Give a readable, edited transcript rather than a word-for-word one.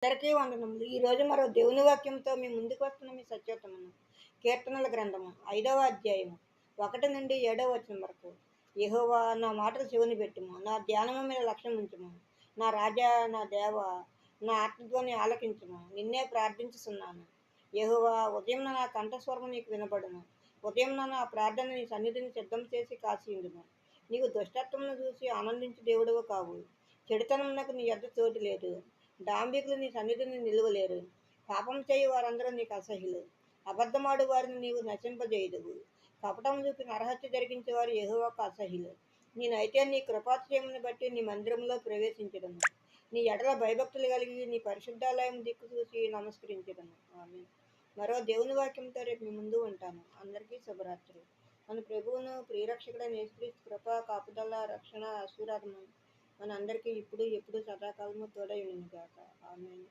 అందరికీ వందనములు. ఈరోజు మరో దేవుని వాక్యంతో మీ ముందుకు వస్తున్న మీ సత్యోత్తమును. కీర్తనల గ్రంథము 5వ అధ్యాయము 1-7 వరకు. యెహోవా నా మాటలు చెవిని పెట్టుము, నా ధ్యానము మీద లక్ష్యం ఉంచుము. నా రాజా, నా దేవ, నా ఆత్మధ్వని ఆలకించుము. నిన్నే ప్రార్థించుచున్నాను. యెహోవా, ఉదయమున నా కంఠస్వరము నీకు వినబడును. ఉదయమున నా ప్రార్థన నీ సన్నిధిని సిద్ధం చేసి కాచియుండుము. నీవు దుష్టత్వమును చూసి ఆనందించు దేవుడవు కావు. చెడుతనమునకు నీ యొద్ద చోటు లేదు. డాంబికులు నీ సన్నిధిని నిలువలేరు. పాపం చేయి వారందరూ నీకు అసహ్యులు. అబద్ధమాడు వారిని నీవు నశింపజేయుదువు. కపటం చూపి నరహత్య జరిగించే వారు యెహోవాకు అసహ్యులు. నేనైతే నీ కృపాతిశయమును బట్టి నీ మందిరంలో ప్రవేశించదను. నీ ఎడల భయభక్తులు కలిగి నీ పరిశుద్ధాలయం దిక్కు చూసి నమస్కరించదను. ఆమేన్. మరో దేవుని వాక్యంతో రేపు మీ ముందు ఉంటాను. అందరికీ శుభరాత్రి. మన ప్రభువును ప్రియరక్షకుడైన యేసుక్రీస్తు కృప, కాపుదల, రక్షణ, ఆశీర్వాదము మనందరికీ ఇప్పుడు ఎప్పుడు సదాకాలము తోడై ఉండును గాక. ఆమేన్.